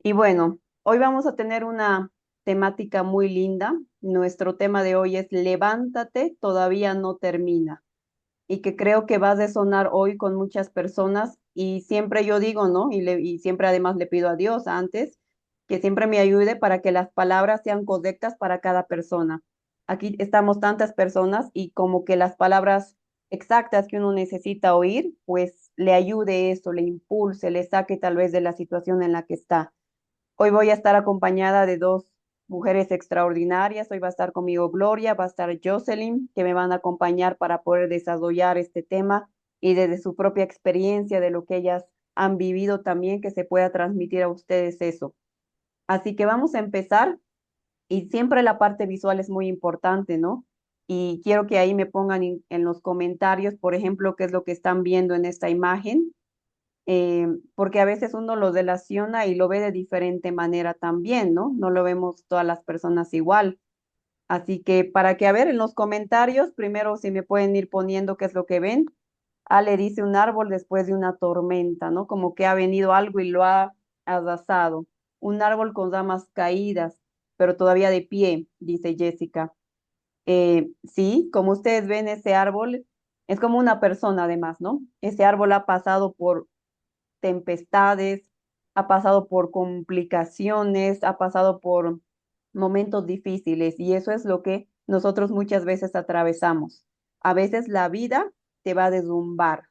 Y bueno, hoy vamos a tener una temática muy linda. Nuestro tema de hoy es Levántate, todavía no termina. Y que creo que va a resonar hoy con muchas personas. Y siempre yo digo, ¿no? Y siempre además le pido a Dios antes que siempre me ayude para que las palabras sean correctas para cada persona. Aquí estamos tantas personas y como que las palabras exactas que uno necesita oír, pues le ayude eso, le impulse, le saque tal vez de la situación en la que está. Hoy voy a estar acompañada de dos mujeres extraordinarias. Hoy va a estar conmigo Gloria, va a estar Jocelyn, que me van a acompañar para poder desarrollar este tema y desde su propia experiencia de lo que ellas han vivido también, que se pueda transmitir a ustedes eso. Así que vamos a empezar y siempre la parte visual es muy importante, ¿no? Y quiero que ahí me pongan en los comentarios, por ejemplo, qué es lo que están viendo en esta imagen, porque a veces uno lo relaciona y lo ve de diferente manera también, ¿no? No lo vemos todas las personas igual. Así que para que, a ver, en los comentarios, primero si me pueden ir poniendo qué es lo que ven. Ale dice un árbol después de una tormenta, ¿no? Como que ha venido algo y lo ha arrasado. Un árbol con ramas caídas, pero todavía de pie, dice Jessica. Sí, como ustedes ven, ese árbol es como una persona además, ¿no? Ese árbol ha pasado por tempestades, ha pasado por complicaciones, ha pasado por momentos difíciles y eso es lo que nosotros muchas veces atravesamos. A veces la vida te va a derrumbar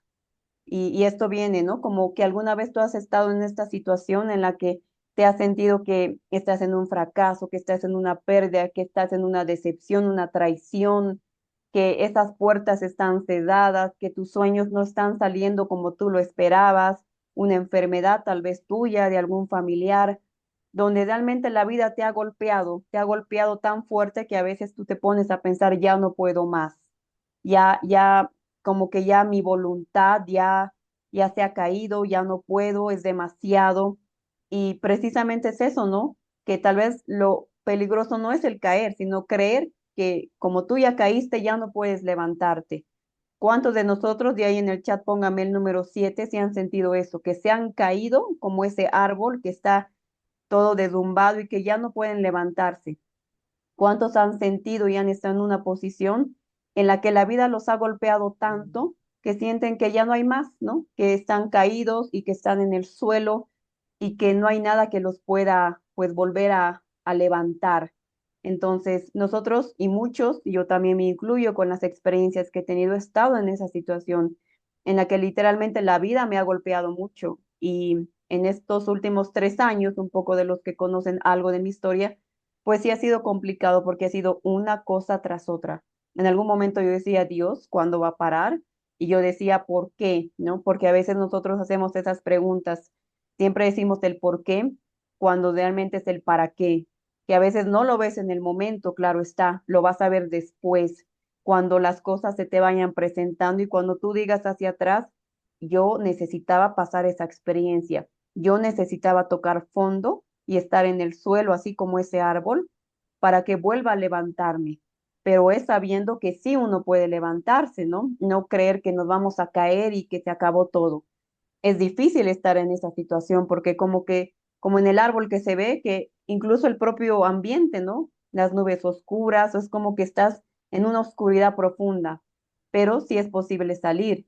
y esto viene, ¿no? Como que alguna vez tú has estado en esta situación en la que te has sentido que estás en un fracaso, que estás en una pérdida, que estás en una decepción, una traición, que esas puertas están cerradas, que tus sueños no están saliendo como tú lo esperabas, una enfermedad tal vez tuya, de algún familiar, donde realmente la vida te ha golpeado tan fuerte que a veces tú te pones a pensar, ya no puedo más, ya como que ya mi voluntad ya se ha caído, ya no puedo, es demasiado. Y precisamente es eso, ¿no? Que tal vez lo peligroso no es el caer, sino creer que como tú ya caíste, ya no puedes levantarte. ¿Cuántos de nosotros, de ahí en el chat, póngame el número 7, si han sentido eso, que se han caído como ese árbol que está todo derrumbado y que ya no pueden levantarse? ¿Cuántos han sentido y han estado en una posición en la que la vida los ha golpeado tanto que sienten que ya no hay más, ¿no? Que están caídos y que están en el suelo y que no hay nada que los pueda, pues, volver a levantar. Entonces, nosotros y muchos, y yo también me incluyo con las experiencias que he tenido, he estado en esa situación en la que literalmente la vida me ha golpeado mucho. Y en estos últimos 3 años, un poco de los que conocen algo de mi historia, pues sí ha sido complicado porque ha sido una cosa tras otra. En algún momento yo decía, Dios, ¿cuándo va a parar? Y yo decía, ¿por qué? ¿No? Porque a veces nosotros hacemos esas preguntas. Siempre decimos el por qué cuando realmente es el para qué, que a veces no lo ves en el momento, claro está, lo vas a ver después, cuando las cosas se te vayan presentando y cuando tú digas hacia atrás, yo necesitaba pasar esa experiencia, yo necesitaba tocar fondo y estar en el suelo, así como ese árbol, para que vuelva a levantarme. Pero es sabiendo que sí uno puede levantarse, ¿no? No creer que nos vamos a caer y que se acabó todo. Es difícil estar en esa situación porque como en el árbol que se ve, que incluso el propio ambiente, ¿no? Las nubes oscuras, es como que estás en una oscuridad profunda, pero sí es posible salir.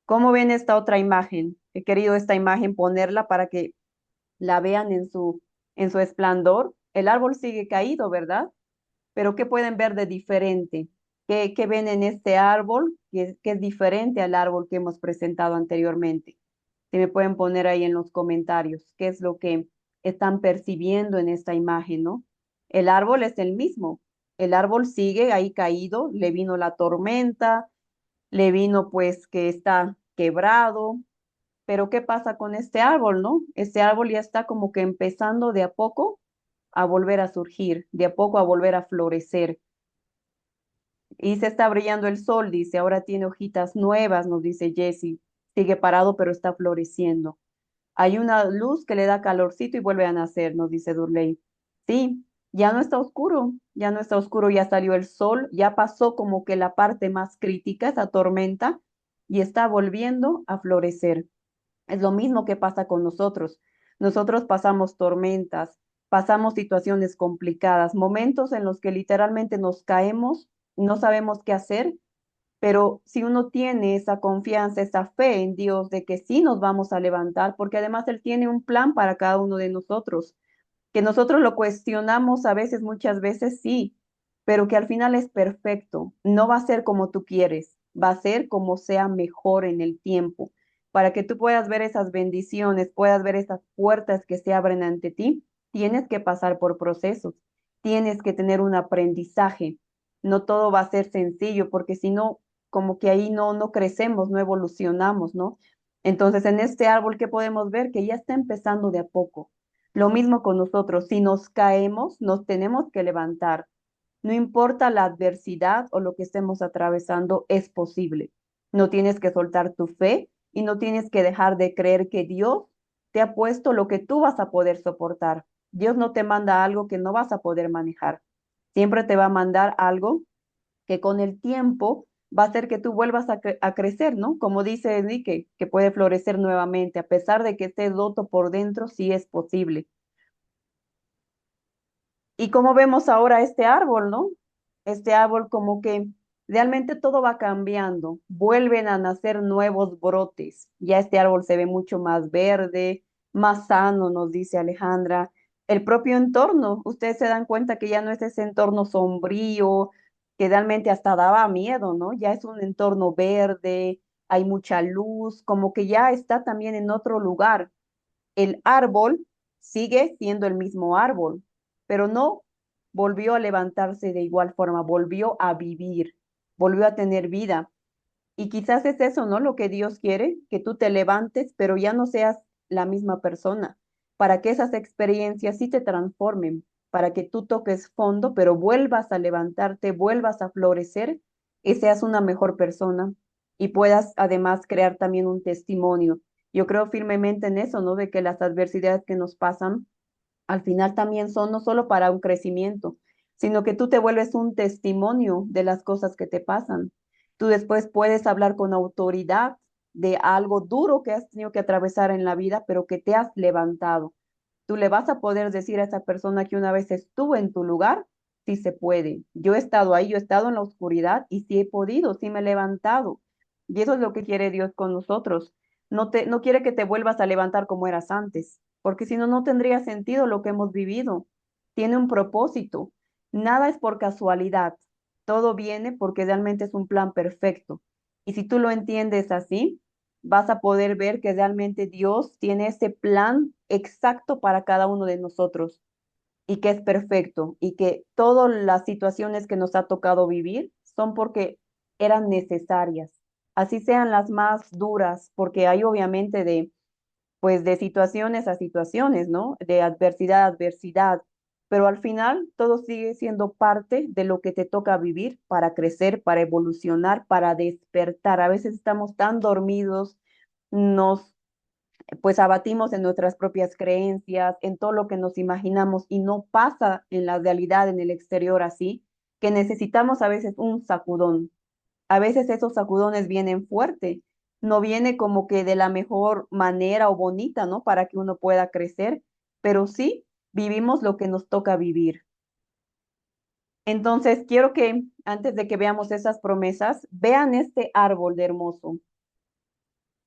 ¿Cómo ven esta otra imagen? He querido esta imagen ponerla para que la vean en su esplendor. El árbol sigue caído, ¿verdad? Pero ¿qué pueden ver de diferente? ¿Qué ven en este árbol que es diferente al árbol que hemos presentado anteriormente? Si me pueden poner ahí en los comentarios qué es lo que están percibiendo en esta imagen, ¿no? El árbol es el mismo. El árbol sigue ahí caído, le vino la tormenta, le vino pues que está quebrado, pero ¿qué pasa con este árbol, no? Este árbol ya está como que empezando de a poco a volver a surgir, de a poco a volver a florecer. Y se está brillando el sol, dice, ahora tiene hojitas nuevas, nos dice Jessie. Sigue parado, pero está floreciendo. Hay una luz que le da calorcito y vuelve a nacer, nos dice Durley. Sí, ya no está oscuro, ya no está oscuro, ya salió el sol, ya pasó como que la parte más crítica, esa tormenta, y está volviendo a florecer. Es lo mismo que pasa con nosotros. Nosotros pasamos tormentas, pasamos situaciones complicadas, momentos en los que literalmente nos caemos, no sabemos qué hacer, pero si uno tiene esa confianza, esa fe en Dios de que sí nos vamos a levantar, porque además Él tiene un plan para cada uno de nosotros, que nosotros lo cuestionamos a veces, muchas veces sí, pero que al final es perfecto. No va a ser como tú quieres, va a ser como sea mejor en el tiempo, para que tú puedas ver esas bendiciones, puedas ver esas puertas que se abren ante ti. Tienes que pasar por procesos, tienes que tener un aprendizaje. No todo va a ser sencillo, porque si no, como que ahí no crecemos, no evolucionamos, ¿no? Entonces, en este árbol, ¿qué podemos ver? Que ya está empezando de a poco. Lo mismo con nosotros, si nos caemos, nos tenemos que levantar. No importa la adversidad o lo que estemos atravesando, es posible. No tienes que soltar tu fe y no tienes que dejar de creer que Dios te ha puesto lo que tú vas a poder soportar. Dios no te manda algo que no vas a poder manejar. Siempre te va a mandar algo que con el tiempo va a hacer que tú vuelvas a crecer, ¿no? Como dice Enrique, que puede florecer nuevamente, a pesar de que esté roto por dentro, sí es posible. Y como vemos ahora este árbol, ¿no? Este árbol como que realmente todo va cambiando, vuelven a nacer nuevos brotes. Ya este árbol se ve mucho más verde, más sano, nos dice Alejandra. El propio entorno, ustedes se dan cuenta que ya no es ese entorno sombrío, que realmente hasta daba miedo, ¿no? Ya es un entorno verde, hay mucha luz, como que ya está también en otro lugar. El árbol sigue siendo el mismo árbol, pero no volvió a levantarse de igual forma, volvió a vivir, volvió a tener vida. Y quizás es eso, ¿no? Lo que Dios quiere, que tú te levantes, pero ya no seas la misma persona, para que esas experiencias sí te transformen, para que tú toques fondo, pero vuelvas a levantarte, vuelvas a florecer y seas una mejor persona y puedas además crear también un testimonio. Yo creo firmemente en eso, ¿no? De que las adversidades que nos pasan al final también son no solo para un crecimiento, sino que tú te vuelves un testimonio de las cosas que te pasan. Tú después puedes hablar con autoridad de algo duro que has tenido que atravesar en la vida, pero que te has levantado. Tú le vas a poder decir a esa persona que una vez estuvo en tu lugar, sí se puede. Yo he estado ahí, yo he estado en la oscuridad y sí he podido, sí me he levantado. Y eso es lo que quiere Dios con nosotros. No quiere que te vuelvas a levantar como eras antes, porque si no, no tendría sentido lo que hemos vivido. Tiene un propósito. Nada es por casualidad. Todo viene porque realmente es un plan perfecto. Y si tú lo entiendes así, vas a poder ver que realmente Dios tiene ese plan exacto para cada uno de nosotros y que es perfecto y que todas las situaciones que nos ha tocado vivir son porque eran necesarias, así sean las más duras, porque hay obviamente pues de situaciones a situaciones, ¿no? De adversidad a adversidad, pero al final todo sigue siendo parte de lo que te toca vivir para crecer, para evolucionar, para despertar. A veces estamos tan dormidos, nos pues abatimos en nuestras propias creencias, en todo lo que nos imaginamos y no pasa en la realidad, en el exterior así, que necesitamos a veces un sacudón. A veces esos sacudones vienen fuerte, no viene como que de la mejor manera o bonita, ¿no? Para que uno pueda crecer, pero sí vivimos lo que nos toca vivir. Entonces, quiero que antes de que veamos esas promesas, vean este árbol de hermoso.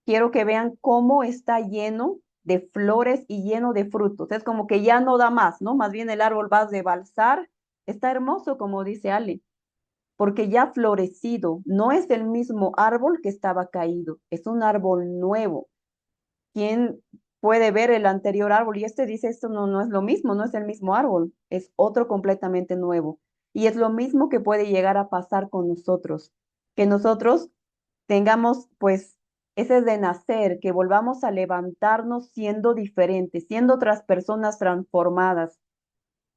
Quiero que vean cómo está lleno de flores y lleno de frutos. Es como que ya no da más, ¿no? Más bien el árbol va a rebalsar. Está hermoso, como dice Ale, porque ya ha florecido. No es el mismo árbol que estaba caído, es un árbol nuevo. ¿Quién puede ver el anterior árbol? Y este dice, esto no es lo mismo, no es el mismo árbol, es otro completamente nuevo. Y es lo mismo que puede llegar a pasar con nosotros, que nosotros tengamos pues ese de nacer, que volvamos a levantarnos siendo diferentes, siendo otras personas transformadas,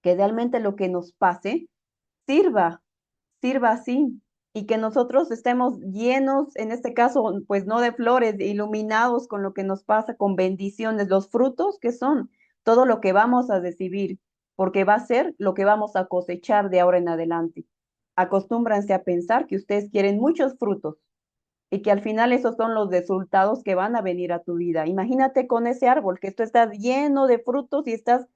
que realmente lo que nos pase sirva, sirva así, y que nosotros estemos llenos, en este caso, pues no de flores, iluminados con lo que nos pasa, con bendiciones, los frutos que son todo lo que vamos a recibir, porque va a ser lo que vamos a cosechar de ahora en adelante. Acostúmbranse a pensar que ustedes quieren muchos frutos, y que al final esos son los resultados que van a venir a tu vida. Imagínate con ese árbol, que tú estás lleno de frutos y estás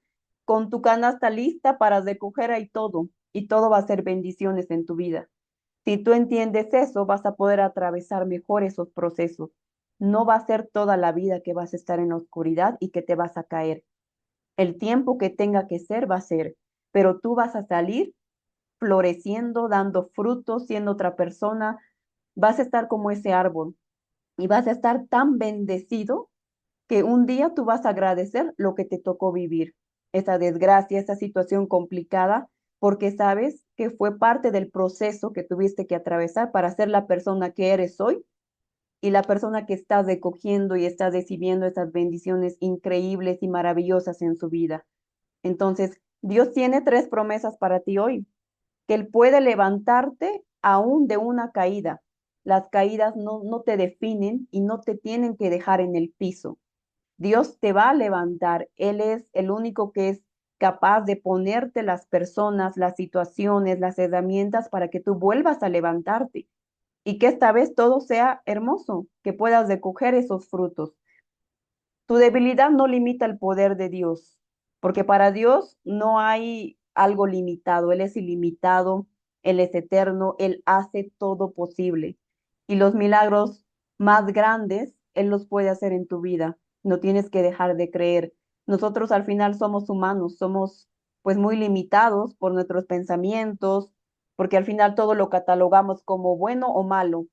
con tu canasta lista para recoger ahí todo, y todo va a ser bendiciones en tu vida. Si tú entiendes eso, vas a poder atravesar mejor esos procesos. No va a ser toda la vida que vas a estar en la oscuridad y que te vas a caer. El tiempo que tenga que ser va a ser, pero tú vas a salir floreciendo, dando frutos, siendo otra persona. Vas a estar como ese árbol y vas a estar tan bendecido que un día tú vas a agradecer lo que te tocó vivir, esa desgracia, esa situación complicada, porque sabes que fue parte del proceso que tuviste que atravesar para ser la persona que eres hoy y la persona que estás recogiendo y estás recibiendo esas bendiciones increíbles y maravillosas en su vida. Entonces, Dios tiene tres promesas para ti hoy, que Él puede levantarte aún de una caída. Las caídas no te definen y no te tienen que dejar en el piso. Dios te va a levantar. Él es el único que es capaz de ponerte las personas, las situaciones, las herramientas para que tú vuelvas a levantarte y que esta vez todo sea hermoso, que puedas recoger esos frutos. Tu debilidad no limita el poder de Dios, porque para Dios no hay algo limitado. Él es ilimitado, Él es eterno, Él hace todo posible. Y los milagros más grandes, Él los puede hacer en tu vida. No tienes que dejar de creer. Nosotros al final somos humanos, somos pues muy limitados por nuestros pensamientos, porque al final todo lo catalogamos como bueno o malo.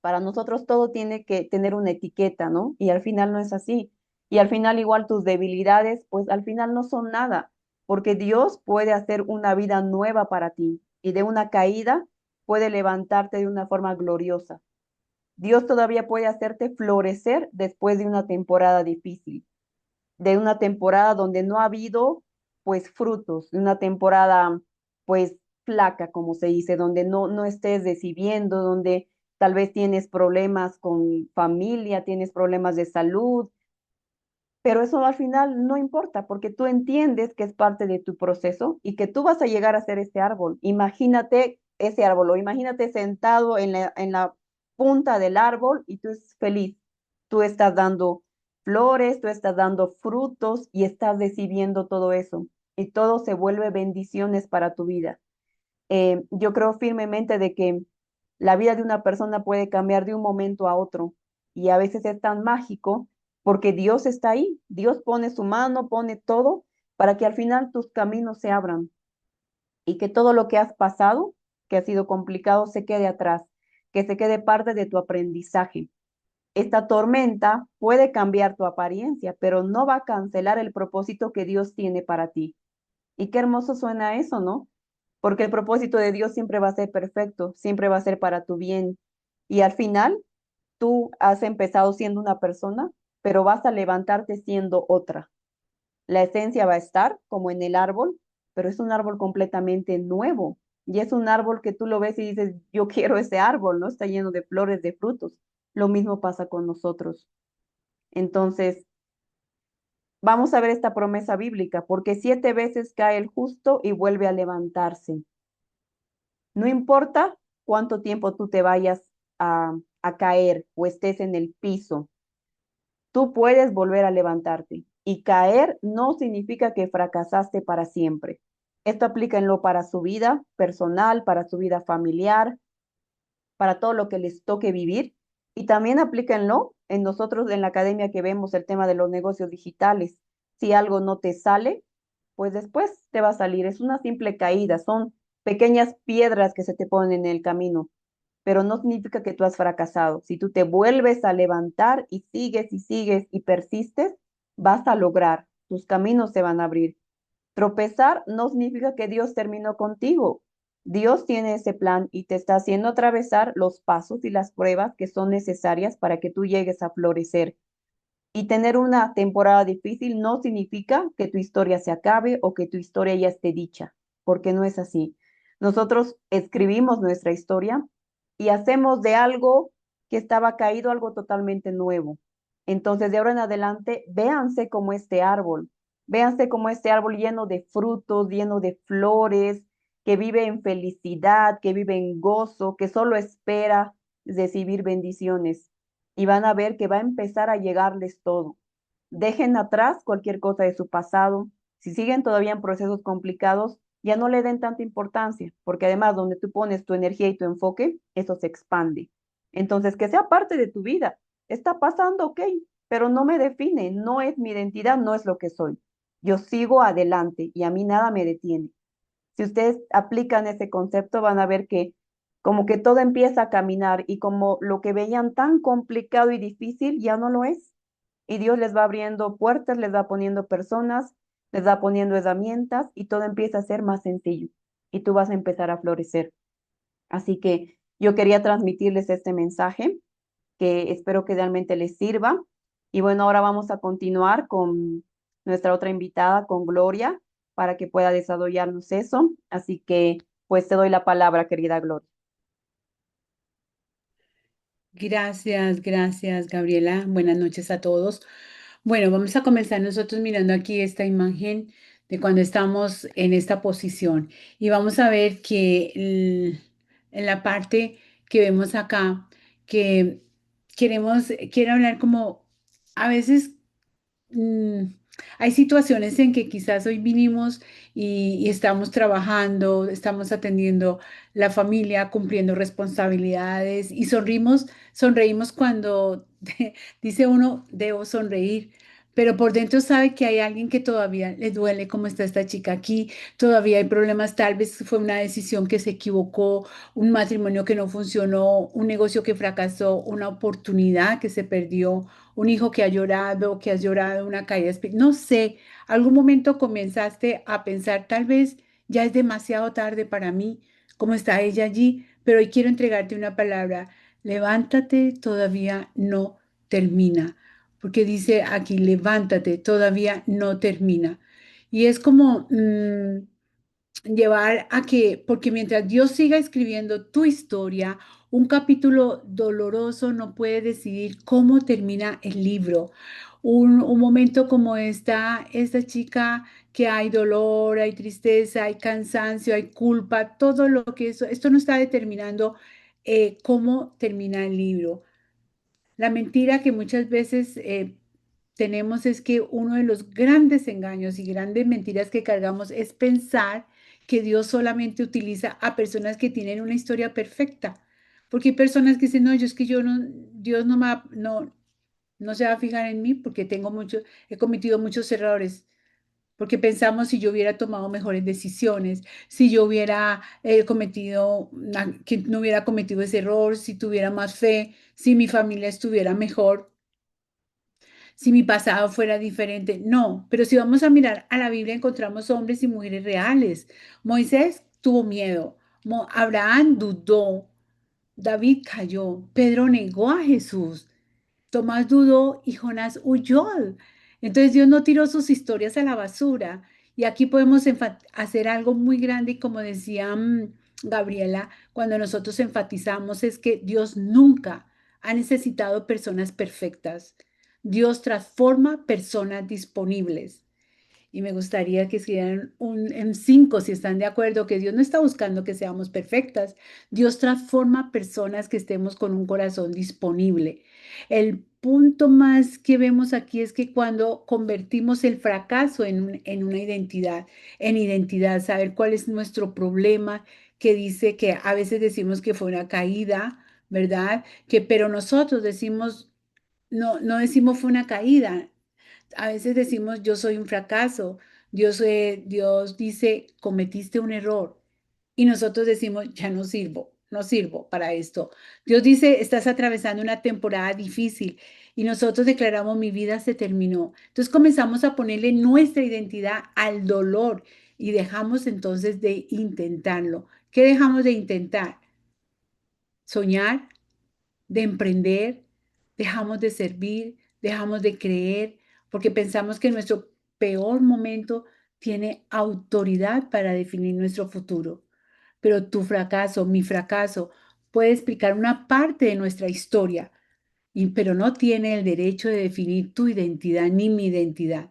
Para nosotros todo tiene que tener una etiqueta, ¿no? Y al final no es así. Y al final igual tus debilidades, pues al final no son nada, porque Dios puede hacer una vida nueva para ti y de una caída puede levantarte de una forma gloriosa. Dios todavía puede hacerte florecer después de una temporada difícil, de una temporada donde no ha habido pues frutos, de una temporada pues flaca, como se dice, donde no estés recibiendo, donde tal vez tienes problemas con familia, tienes problemas de salud, pero eso al final no importa porque tú entiendes que es parte de tu proceso y que tú vas a llegar a ser ese árbol. Imagínate ese árbol o imagínate sentado en la punta del árbol y tú es feliz. Tú estás dando flores, tú estás dando frutos y estás recibiendo todo eso. Y todo se vuelve bendiciones para tu vida. Yo creo firmemente de que la vida de una persona puede cambiar de un momento a otro y a veces es tan mágico porque Dios está ahí, Dios pone su mano, pone todo para que al final tus caminos se abran y que todo lo que has pasado, que ha sido complicado, se quede atrás, que se quede parte de tu aprendizaje. Esta tormenta puede cambiar tu apariencia, pero no va a cancelar el propósito que Dios tiene para ti. Y qué hermoso suena eso, ¿no? Porque el propósito de Dios siempre va a ser perfecto, siempre va a ser para tu bien. Y al final, tú has empezado siendo una persona, pero vas a levantarte siendo otra. La esencia va a estar como en el árbol, pero es un árbol completamente nuevo. Y es un árbol que tú lo ves y dices, yo quiero ese árbol, ¿no? Está lleno de flores, de frutos. Lo mismo pasa con nosotros. Entonces, vamos a ver esta promesa bíblica, porque 7 veces cae el justo y vuelve a levantarse. No importa cuánto tiempo tú te vayas a caer o estés en el piso, tú puedes volver a levantarte. Y caer no significa que fracasaste para siempre. Esto aplíquenlo para su vida personal, para su vida familiar, para todo lo que les toque vivir. Y también aplíquenlo en nosotros en la academia que vemos el tema de los negocios digitales. Si algo no te sale, pues después te va a salir. Es una simple caída, son pequeñas piedras que se te ponen en el camino, pero no significa que tú has fracasado. Si tú te vuelves a levantar y sigues y persistes, vas a lograr, tus caminos se van a abrir. Tropezar no significa que Dios terminó contigo. Dios tiene ese plan y te está haciendo atravesar los pasos y las pruebas que son necesarias para que tú llegues a florecer. Y tener una temporada difícil no significa que tu historia se acabe o que tu historia ya esté dicha, porque no es así. Nosotros escribimos nuestra historia y hacemos de algo que estaba caído algo totalmente nuevo. Entonces, de ahora en adelante, véanse como este árbol lleno de frutos, lleno de flores, que vive en felicidad, que vive en gozo, que solo espera. recibir bendiciones y van a ver que va a empezar a llegarles todo. Dejen atrás cualquier cosa de su pasado. Si siguen todavía en procesos complicados, ya no le den tanta importancia, porque además donde tú pones tu energía y tu enfoque, eso se expande. Entonces, que sea parte de tu vida. Está pasando, ok, pero no me define, no es mi identidad, no es lo que soy. Yo sigo adelante y a mí nada me detiene. Si ustedes aplican ese concepto, van a ver que como que todo empieza a caminar y como lo que veían tan complicado y difícil ya no lo es. Y Dios les va abriendo puertas, les va poniendo personas, les va poniendo herramientas y todo empieza a ser más sencillo. Y tú vas a empezar a florecer. Así que yo quería transmitirles este mensaje que espero que realmente les sirva. Y bueno, ahora vamos a continuar con nuestra otra invitada, con Gloria, para que pueda desarrollarnos eso. Así que pues te doy la palabra, querida Gloria. Gracias, gracias, Gabriela. Buenas noches a todos. Bueno, vamos a comenzar nosotros mirando aquí esta imagen de cuando estamos en esta posición y vamos a ver que en la parte que vemos acá, que quiero hablar como a veces mm, hay situaciones en que quizás hoy vinimos y estamos trabajando, estamos atendiendo la familia, cumpliendo responsabilidades y sonreímos cuando dice uno, debo sonreír. Pero por dentro sabe que hay alguien que todavía le duele como está esta chica aquí, todavía hay problemas, tal vez fue una decisión que se equivocó, un matrimonio que no funcionó, un negocio que fracasó, una oportunidad que se perdió, un hijo que ha llorado, que has llorado, una caída espiritual, no sé, algún momento comenzaste a pensar, tal vez ya es demasiado tarde para mí, como está ella allí, pero hoy quiero entregarte una palabra, levántate, todavía no termina, porque dice aquí, levántate, todavía no termina. Y es como llevar a que, porque mientras Dios siga escribiendo tu historia, un capítulo doloroso no puede decidir cómo termina el libro. Un momento como esta chica que hay dolor, hay tristeza, hay cansancio, hay culpa, todo lo que esto no está determinando cómo termina el libro. La mentira que muchas veces tenemos es que uno de los grandes engaños y grandes mentiras que cargamos es pensar que Dios solamente utiliza a personas que tienen una historia perfecta. Porque hay personas que dicen, no, yo es que yo no, Dios no, no se va a fijar en mí porque he cometido muchos errores. Porque pensamos si yo hubiera tomado mejores decisiones, si yo hubiera que no hubiera cometido ese error, si tuviera más fe, si mi familia estuviera mejor, si mi pasado fuera diferente. No, pero si vamos a mirar a la Biblia encontramos hombres y mujeres reales. Moisés tuvo miedo, Abraham dudó, David cayó, Pedro negó a Jesús. Tomás dudó y Jonás huyó. Entonces Dios no tiró sus historias a la basura. Y aquí podemos hacer algo muy grande y como decía Gabriela, cuando nosotros enfatizamos es que Dios nunca ha necesitado personas perfectas. Dios transforma personas disponibles. Y me gustaría que escribieran en cinco, si están de acuerdo, que Dios no está buscando que seamos perfectas. Dios transforma personas que estemos con un corazón disponible. El punto más que vemos aquí es que cuando convertimos el fracaso en una identidad, en identidad, saber cuál es nuestro problema, que dice que a veces decimos que fue una caída, ¿verdad? Pero nosotros decimos, no decimos fue una caída, a veces decimos, yo soy un fracaso. Dios dice, cometiste un error. Y nosotros decimos, ya no sirvo, no sirvo para esto. Dios dice, estás atravesando una temporada difícil. Y nosotros declaramos, mi vida se terminó. Entonces comenzamos a ponerle nuestra identidad al dolor y dejamos entonces de intentarlo. ¿Qué dejamos de intentar? Soñar, de emprender, dejamos de servir, dejamos de creer, porque pensamos que nuestro peor momento tiene autoridad para definir nuestro futuro. Pero tu fracaso, mi fracaso, puede explicar una parte de nuestra historia, pero no tiene el derecho de definir tu identidad ni mi identidad.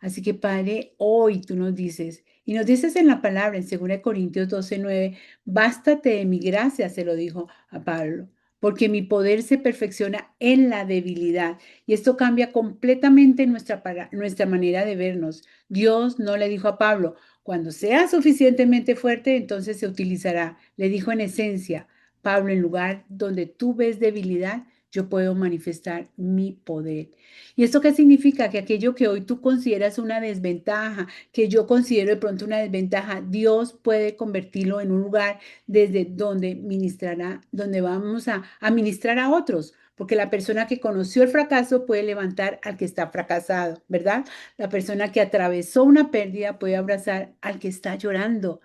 Así que, Padre, hoy tú nos dices, y nos dices en la palabra, en 2 Corintios 12:9, bástate de mi gracia, se lo dijo a Pablo. porque mi poder se perfecciona en la debilidad. Y esto cambia completamente nuestra manera de vernos. Dios no le dijo a Pablo, cuando sea suficientemente fuerte, entonces se utilizará. Le dijo en esencia, Pablo, en lugar donde tú ves debilidad, yo puedo manifestar mi poder. ¿Y esto qué significa? Que aquello que hoy tú consideras una desventaja, que yo considero de pronto una desventaja, Dios puede convertirlo en un lugar desde donde ministrará, donde vamos a ministrar a otros, porque la persona que conoció el fracaso puede levantar al que está fracasado, ¿verdad? La persona que atravesó una pérdida puede abrazar al que está llorando.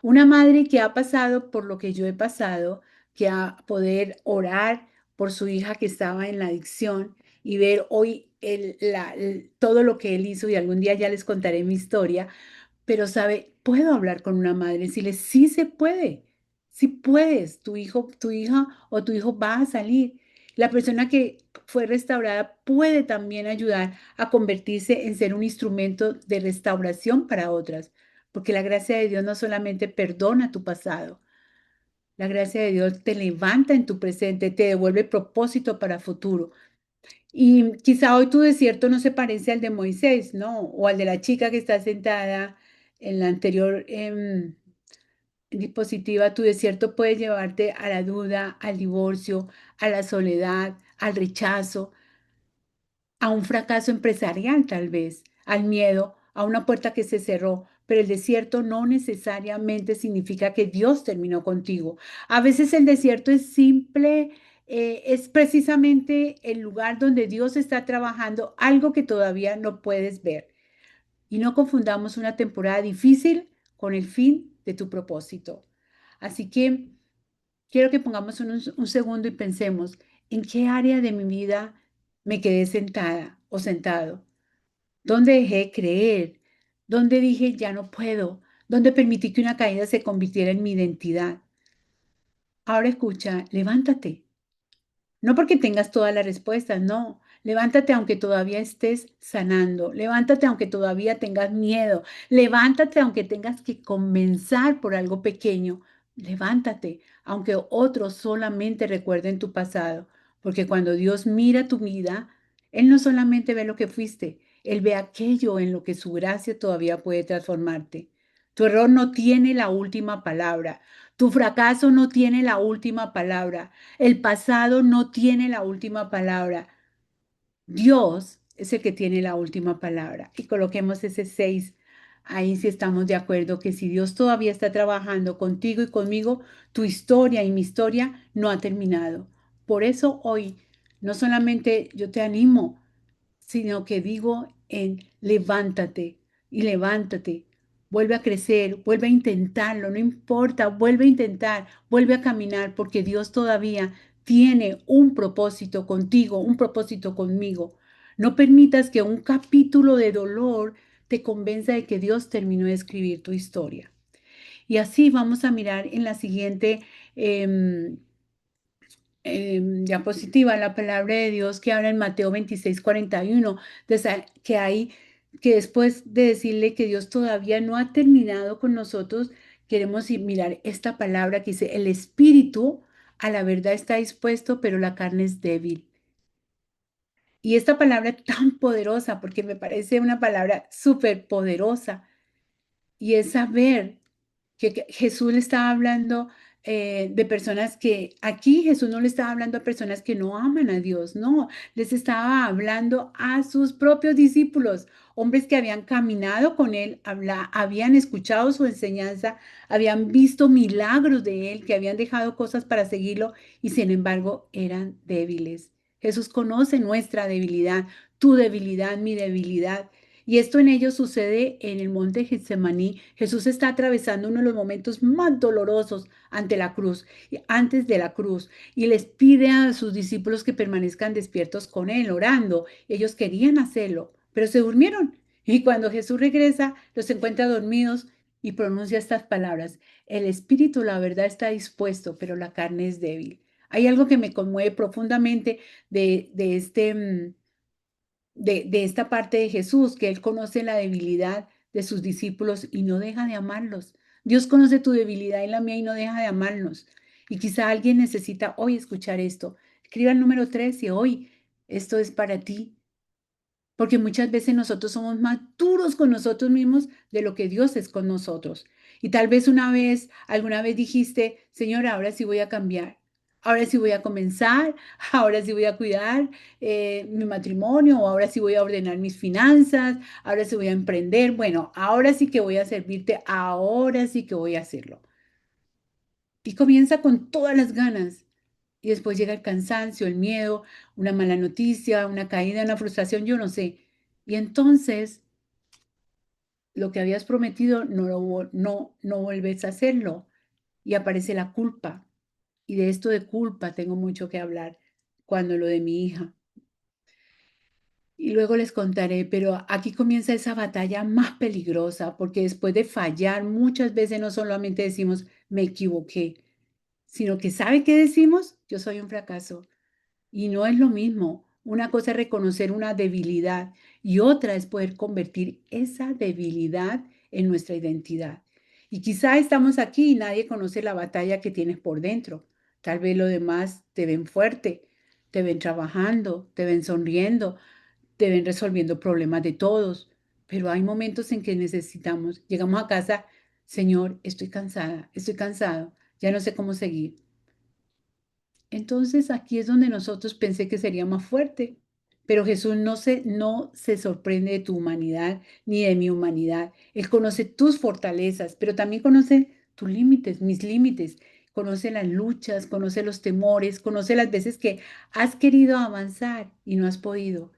Una madre que ha pasado por lo que yo he pasado, que a poder orar por su hija que estaba en la adicción y ver hoy todo lo que él hizo, y algún día ya les contaré mi historia, pero sabe, puedo hablar con una madre, decirle, sí se puede, sí puedes, tu hijo, tu hija o tu hijo va a salir. La persona que fue restaurada puede también ayudar a convertirse en ser un instrumento de restauración para otras, porque la gracia de Dios no solamente perdona tu pasado, la gracia de Dios te levanta en tu presente, te devuelve propósito para futuro. Y quizá hoy tu desierto no se parece al de Moisés, ¿no? O al de la chica que está sentada en la anterior diapositiva. Tu desierto puede llevarte a la duda, al divorcio, a la soledad, al rechazo, a un fracaso empresarial tal vez, al miedo, a una puerta que se cerró. Pero el desierto no necesariamente significa que Dios terminó contigo. A veces el desierto es simple, es precisamente el lugar donde Dios está trabajando algo que todavía no puedes ver. Y no confundamos una temporada difícil con el fin de tu propósito. Así que quiero que pongamos un segundo y pensemos, ¿en qué área de mi vida me quedé sentada o sentado? ¿Dónde dejé de creer? ¿Dónde dije ya no puedo? ¿Dónde permití que una caída se convirtiera en mi identidad? Ahora escucha, levántate. No porque tengas todas las respuestas, no. Levántate aunque todavía estés sanando. Levántate aunque todavía tengas miedo. Levántate aunque tengas que comenzar por algo pequeño. Levántate aunque otros solamente recuerden tu pasado. Porque cuando Dios mira tu vida, Él no solamente ve lo que fuiste, Él ve aquello en lo que su gracia todavía puede transformarte. Tu error no tiene la última palabra. Tu fracaso no tiene la última palabra. El pasado no tiene la última palabra. Dios es el que tiene la última palabra. Y coloquemos ese 6 ahí si estamos de acuerdo que si Dios todavía está trabajando contigo y conmigo, tu historia y mi historia no ha terminado. Por eso hoy no solamente yo te animo, sino que digo en levántate y levántate, vuelve a crecer, vuelve a intentarlo, no importa, vuelve a intentar, vuelve a caminar, porque Dios todavía tiene un propósito contigo, un propósito conmigo. No permitas que un capítulo de dolor te convenza de que Dios terminó de escribir tu historia. Y así vamos a mirar en la siguiente diapositiva, la palabra de Dios que habla en Mateo 26:41, que hay, que después de decirle que Dios todavía no ha terminado con nosotros, queremos mirar esta palabra que dice, el espíritu a la verdad está dispuesto, pero la carne es débil. Y esta palabra es tan poderosa, porque me parece una palabra súper poderosa, y es saber que Jesús le estaba hablando de personas que aquí Jesús no le estaba hablando a personas que no aman a Dios, no, les estaba hablando a sus propios discípulos, hombres que habían caminado con él, habían escuchado su enseñanza, habían visto milagros de él, que habían dejado cosas para seguirlo y sin embargo eran débiles. Jesús conoce nuestra debilidad, tu debilidad, mi debilidad. Y esto en ellos sucede en el monte Getsemaní. Jesús está atravesando uno de los momentos más dolorosos ante la cruz, antes de la cruz, y les pide a sus discípulos que permanezcan despiertos con él, orando. Ellos querían hacerlo, pero se durmieron. Y cuando Jesús regresa, los encuentra dormidos y pronuncia estas palabras. El espíritu, la verdad, está dispuesto, pero la carne es débil. Hay algo que me conmueve profundamente de esta parte de Jesús, que Él conoce la debilidad de sus discípulos y no deja de amarlos. Dios conoce tu debilidad y la mía y no deja de amarnos. Y quizá alguien necesita hoy escuchar esto. Escriba el número 3 y hoy esto es para ti. Porque muchas veces nosotros somos más duros con nosotros mismos de lo que Dios es con nosotros. Y tal vez alguna vez dijiste, Señor, ahora sí voy a cambiar, ahora sí voy a comenzar, ahora sí voy a cuidar mi matrimonio, o ahora sí voy a ordenar mis finanzas, ahora sí voy a emprender. Bueno, ahora sí que voy a servirte, ahora sí que voy a hacerlo. Y comienza con todas las ganas. Y después llega el cansancio, el miedo, una mala noticia, una caída, una frustración, yo no sé. Y entonces lo que habías prometido no vuelves a hacerlo. Y aparece la culpa. Y de esto de culpa tengo mucho que hablar cuando lo de mi hija. Y luego les contaré, pero aquí comienza esa batalla más peligrosa, porque después de fallar, muchas veces no solamente decimos, me equivoqué, sino que ¿sabe qué decimos? Yo soy un fracaso. Y no es lo mismo. Una cosa es reconocer una debilidad y otra es poder convertir esa debilidad en nuestra identidad. Y quizá estamos aquí y nadie conoce la batalla que tienes por dentro. Tal vez los demás te ven fuerte, te ven trabajando, te ven sonriendo, te ven resolviendo problemas de todos. Pero hay momentos en que necesitamos, llegamos a casa, Señor, estoy cansada, estoy cansado, ya no sé cómo seguir. Entonces aquí es donde nosotros pensé que sería más fuerte, pero Jesús no se sorprende de tu humanidad ni de mi humanidad. Él conoce tus fortalezas, pero también conoce tus límites, mis límites. Conoce las luchas, conoce los temores, conoce las veces que has querido avanzar y no has podido.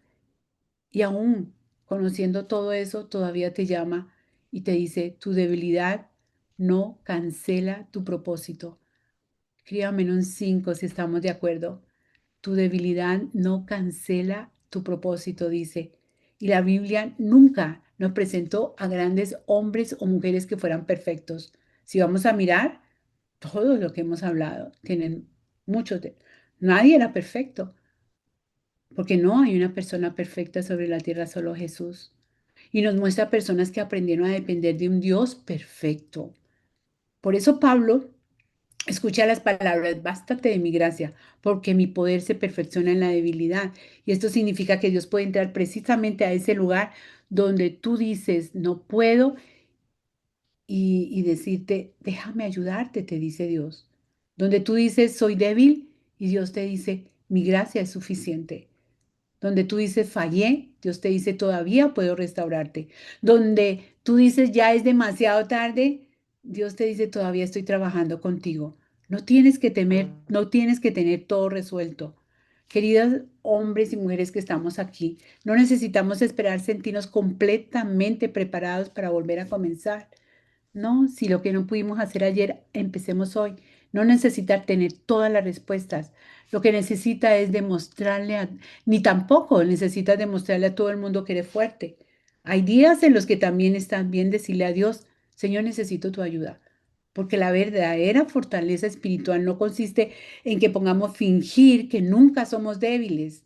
Y aún conociendo todo eso, todavía te llama y te dice, tu debilidad no cancela tu propósito. Escríbame en un 5 si estamos de acuerdo. Tu debilidad no cancela tu propósito, dice. Y la Biblia nunca nos presentó a grandes hombres o mujeres que fueran perfectos. Si vamos a mirar, todo lo que hemos hablado, tienen muchos de... Nadie era perfecto, porque no hay una persona perfecta sobre la tierra, solo Jesús. Y nos muestra personas que aprendieron a depender de un Dios perfecto. Por eso Pablo escucha las palabras, bástate de mi gracia, porque mi poder se perfecciona en la debilidad. Y esto significa que Dios puede entrar precisamente a ese lugar donde tú dices, no puedo, y decirte, déjame ayudarte, te dice Dios. Donde tú dices, soy débil, y Dios te dice, mi gracia es suficiente. Donde tú dices, fallé, Dios te dice, todavía puedo restaurarte. Donde tú dices, ya es demasiado tarde, Dios te dice, todavía estoy trabajando contigo. No tienes que temer, no tienes que tener todo resuelto. Queridos hombres y mujeres que estamos aquí, no necesitamos esperar sentirnos completamente preparados para volver a comenzar. No, si lo que no pudimos hacer ayer, empecemos hoy. No necesita tener todas las respuestas. Lo que necesita es ni tampoco necesitas demostrarle a todo el mundo que eres fuerte. Hay días en los que también están bien decirle a Dios, Señor, necesito tu ayuda. Porque la verdadera fortaleza espiritual no consiste en que pongamos fingir que nunca somos débiles.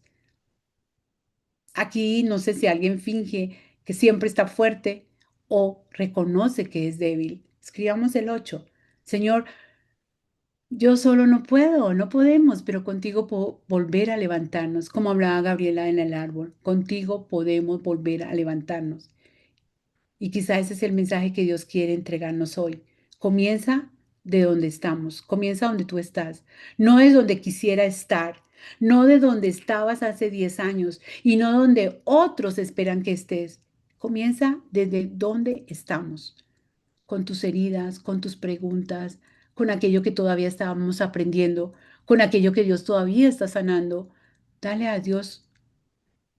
Aquí no sé si alguien finge que siempre está fuerte o reconoce que es débil. Escribamos el 8. Señor, yo solo no puedo, no podemos, pero contigo puedo volver a levantarnos, como hablaba Gabriela en el árbol. Contigo podemos volver a levantarnos. Y quizá ese es el mensaje que Dios quiere entregarnos hoy. Comienza de donde estamos, comienza donde tú estás, no es donde quisiera estar, no de donde estabas hace 10 años y no donde otros esperan que estés. Comienza desde donde estamos, con tus heridas, con tus preguntas, con aquello que todavía estábamos aprendiendo, con aquello que Dios todavía está sanando. Dale a Dios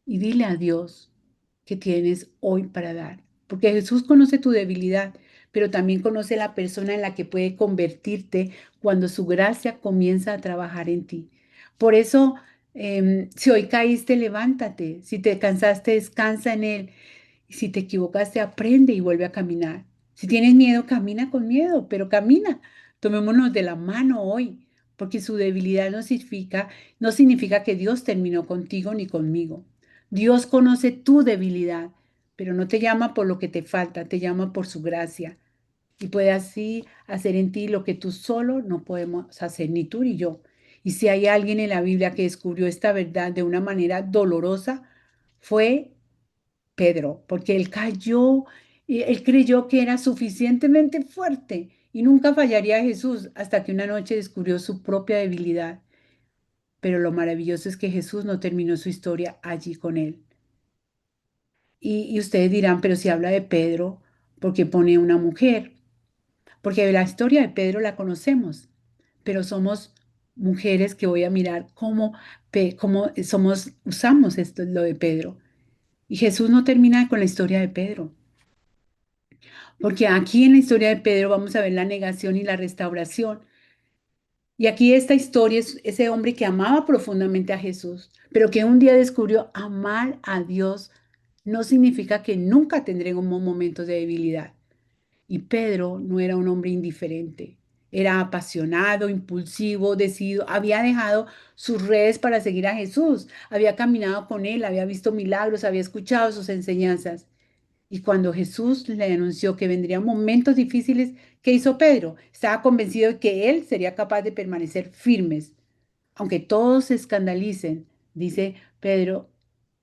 y dile a Dios que tienes hoy para dar. Porque Jesús conoce tu debilidad, pero también conoce la persona en la que puede convertirte cuando su gracia comienza a trabajar en ti. Por eso, si hoy caíste, levántate. Si te cansaste, descansa en Él. Y si te equivocaste, aprende y vuelve a caminar. Si tienes miedo, camina con miedo, pero camina. Tomémonos de la mano hoy, porque su debilidad no significa que Dios terminó contigo ni conmigo. Dios conoce tu debilidad, pero no te llama por lo que te falta, te llama por su gracia. y puede así hacer en ti lo que tú solo no podemos hacer, ni tú ni yo. Y si hay alguien en la Biblia que descubrió esta verdad de una manera dolorosa, fue Pedro, porque él cayó y él creyó que era suficientemente fuerte y nunca fallaría a Jesús hasta que una noche descubrió su propia debilidad. Pero lo maravilloso es que Jesús no terminó su historia allí con él. Y ustedes dirán, pero si habla de Pedro, ¿por qué pone una mujer? Porque la historia de Pedro la conocemos, pero somos mujeres que voy a mirar cómo somos, usamos esto, lo de Pedro. Y Jesús no termina con la historia de Pedro, porque aquí en la historia de Pedro vamos a ver la negación y la restauración. Y aquí esta historia es ese hombre que amaba profundamente a Jesús, pero que un día descubrió amar a Dios no significa que nunca tendremos momentos de debilidad. Y Pedro no era un hombre indiferente, era apasionado, impulsivo, decidido, había dejado sus redes para seguir a Jesús, había caminado con él, había visto milagros, había escuchado sus enseñanzas. Y cuando Jesús le anunció que vendrían momentos difíciles, ¿qué hizo Pedro? Estaba convencido de que él sería capaz de permanecer firmes. Aunque todos se escandalicen, dice Pedro,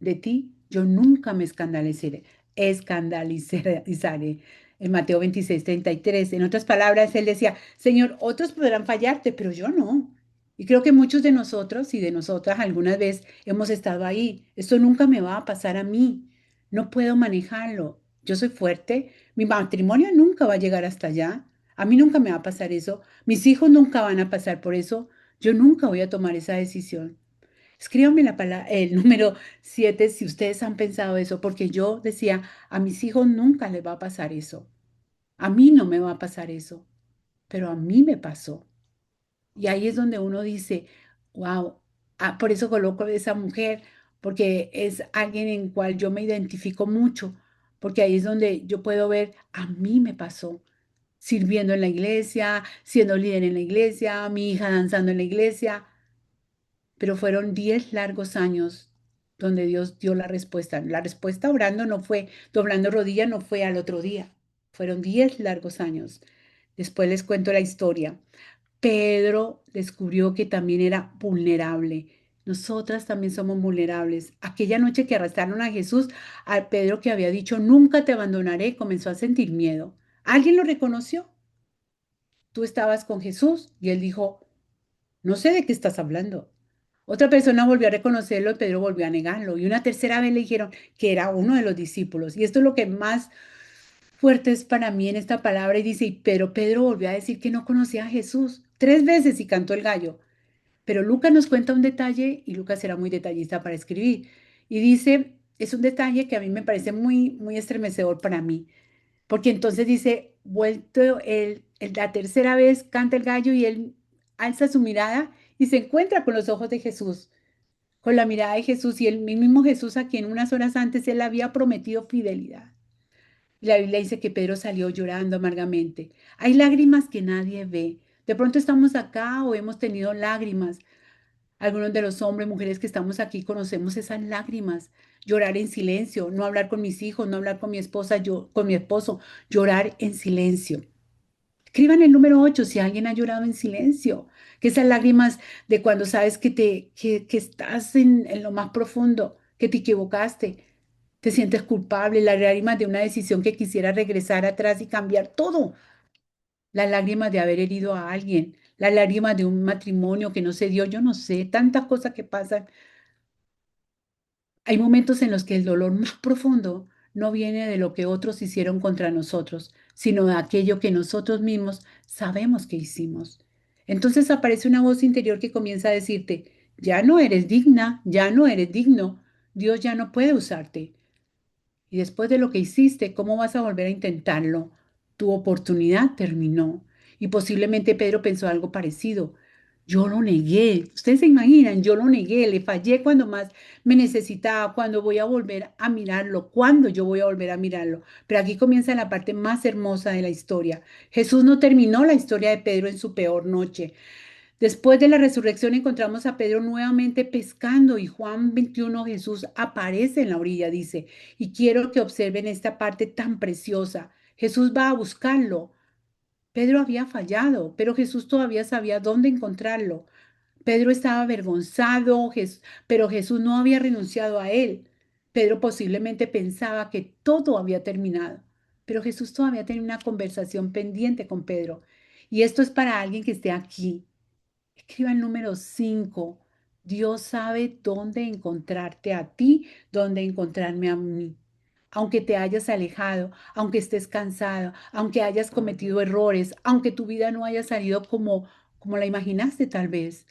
de ti yo nunca me escandalizaré. En Mateo 26:33. En otras palabras, él decía, Señor, otros podrán fallarte, pero yo no. Y creo que muchos de nosotros y de nosotras algunas veces hemos estado ahí. Esto nunca me va a pasar a mí. No puedo manejarlo. Yo soy fuerte. Mi matrimonio nunca va a llegar hasta allá. A mí nunca me va a pasar eso. Mis hijos nunca van a pasar por eso. Yo nunca voy a tomar esa decisión. Escríbanme el número 7 si ustedes han pensado eso, porque yo decía, a mis hijos nunca les va a pasar eso. A mí no me va a pasar eso, pero a mí me pasó. Y ahí es donde uno dice, wow, por eso coloco a esa mujer, porque es alguien en cual yo me identifico mucho, porque ahí es donde yo puedo ver, a mí me pasó sirviendo en la iglesia, siendo líder en la iglesia, mi hija danzando en la iglesia, pero fueron 10 largos años donde Dios dio la respuesta. La respuesta orando no fue, doblando rodillas no fue al otro día, fueron 10 largos años. Después les cuento la historia. Pedro descubrió que también era vulnerable. Nosotras también somos vulnerables. Aquella noche que arrastraron a Jesús, al Pedro que había dicho, nunca te abandonaré, comenzó a sentir miedo. ¿Alguien lo reconoció? Tú estabas con Jesús y él dijo, no sé de qué estás hablando. Otra persona volvió a reconocerlo y Pedro volvió a negarlo. Y una tercera vez le dijeron que era uno de los discípulos. Y esto es lo que más fuerte es para mí en esta palabra. Y dice, pero Pedro volvió a decir que no conocía a Jesús 3 veces y cantó el gallo. Pero Lucas nos cuenta un detalle y Lucas era muy detallista para escribir. Y dice, es un detalle que a mí me parece muy, muy estremecedor para mí. Porque entonces dice, vuelto la tercera vez canta el gallo y él alza su mirada y se encuentra con los ojos de Jesús, con la mirada de Jesús y el mismo Jesús a quien unas horas antes él había prometido fidelidad. Y la Biblia dice que Pedro salió llorando amargamente. Hay lágrimas que nadie ve. De pronto estamos acá o hemos tenido lágrimas. Algunos de los hombres, mujeres que estamos aquí conocemos esas lágrimas. Llorar en silencio, no hablar con mis hijos, no hablar con mi esposa, yo, con mi esposo, llorar en silencio. Escriban el número 8 si alguien ha llorado en silencio, que esas lágrimas de cuando sabes que estás en lo más profundo, que te equivocaste, te sientes culpable, las lágrimas de una decisión que quisiera regresar atrás y cambiar todo, las lágrimas de haber herido a alguien, las lágrimas de un matrimonio que no se dio, yo no sé, tantas cosas que pasan. Hay momentos en los que el dolor más profundo no viene de lo que otros hicieron contra nosotros, sino de aquello que nosotros mismos sabemos que hicimos. Entonces aparece una voz interior que comienza a decirte, ya no eres digna, ya no eres digno, Dios ya no puede usarte. Y después de lo que hiciste, ¿cómo vas a volver a intentarlo? Tu oportunidad terminó. Y posiblemente Pedro pensó algo parecido. Yo lo negué. Ustedes se imaginan, yo lo negué, le fallé cuando más me necesitaba, cuando voy a volver a mirarlo, cuando yo voy a volver a mirarlo. Pero aquí comienza la parte más hermosa de la historia. Jesús no terminó la historia de Pedro en su peor noche. Después de la resurrección encontramos a Pedro nuevamente pescando y Juan 21 Jesús aparece en la orilla, dice, y quiero que observen esta parte tan preciosa. Jesús va a buscarlo. Pedro había fallado, pero Jesús todavía sabía dónde encontrarlo. Pedro estaba avergonzado, pero Jesús no había renunciado a él. Pedro posiblemente pensaba que todo había terminado, pero Jesús todavía tenía una conversación pendiente con Pedro. Y esto es para alguien que esté aquí. Escriba el número 5. Dios sabe dónde encontrarte a ti, dónde encontrarme a mí. Aunque te hayas alejado, aunque estés cansado, aunque hayas cometido errores, aunque tu vida no haya salido como la imaginaste tal vez.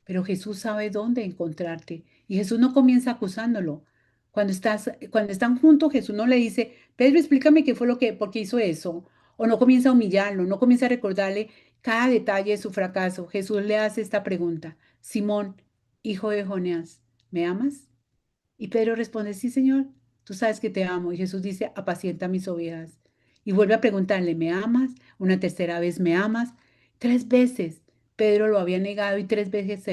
Pero Jesús sabe dónde encontrarte. Y Jesús no comienza acusándolo. Cuando están juntos, Jesús no le dice, Pedro, explícame qué fue por qué hizo eso. O no comienza a humillarlo, no comienza a recordarle cada detalle de su fracaso. Jesús le hace esta pregunta: Simón, hijo de Jonás, ¿me amas? Y Pedro responde: sí, Señor, tú sabes que te amo. Y Jesús dice: apacienta mis ovejas. Y vuelve a preguntarle: ¿me amas? Una tercera vez: ¿me amas? Tres veces Pedro lo había negado y tres veces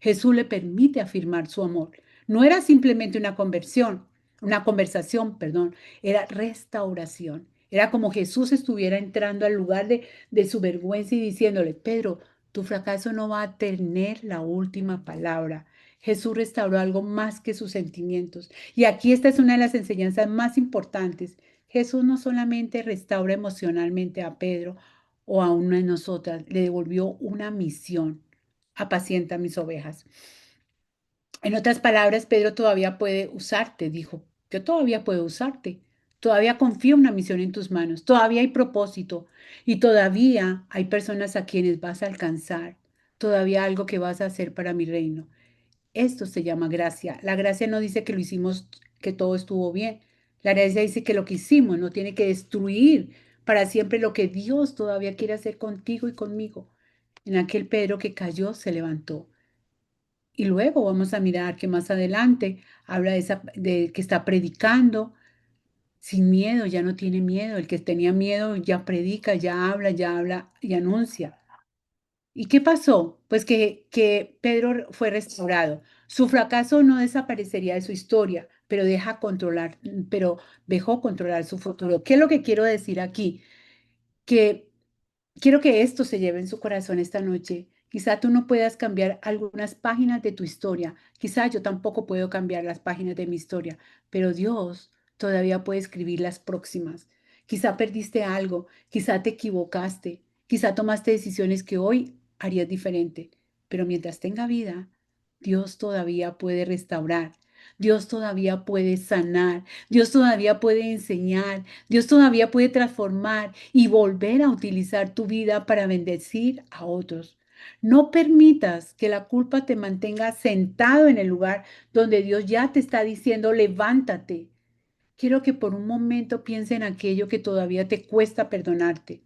Jesús le permite afirmar su amor. No era simplemente una conversación, perdón, era restauración. Era como Jesús estuviera entrando al lugar de su vergüenza y diciéndole: Pedro, tu fracaso no va a tener la última palabra. Jesús restauró algo más que sus sentimientos. Y aquí esta es una de las enseñanzas más importantes. Jesús no solamente restaura emocionalmente a Pedro o a una de nosotras, le devolvió una misión: apacienta mis ovejas. En otras palabras, Pedro todavía puede usarte, dijo. Yo todavía puedo usarte. Todavía confío una misión en tus manos. Todavía hay propósito. Y todavía hay personas a quienes vas a alcanzar. Todavía algo que vas a hacer para mi reino. Esto se llama gracia. La gracia no dice que lo hicimos, que todo estuvo bien. La gracia dice que lo que hicimos no tiene que destruir para siempre lo que Dios todavía quiere hacer contigo y conmigo. En aquel Pedro que cayó se levantó. Y luego vamos a mirar que más adelante habla de que está predicando sin miedo, ya no tiene miedo. El que tenía miedo ya predica, ya habla y anuncia. ¿Y qué pasó? Pues que Pedro fue restaurado. Su fracaso no desaparecería de su historia, pero dejó controlar su futuro. ¿Qué es lo que quiero decir aquí? Que quiero que esto se lleve en su corazón esta noche. Quizá tú no puedas cambiar algunas páginas de tu historia. Quizá yo tampoco puedo cambiar las páginas de mi historia, pero Dios todavía puede escribir las próximas. Quizá perdiste algo, quizá te equivocaste, quizá tomaste decisiones que hoy harías diferente, pero mientras tenga vida, Dios todavía puede restaurar. Dios todavía puede sanar, Dios todavía puede enseñar, Dios todavía puede transformar y volver a utilizar tu vida para bendecir a otros. No permitas que la culpa te mantenga sentado en el lugar donde Dios ya te está diciendo: levántate. Quiero que por un momento piense en aquello que todavía te cuesta perdonarte.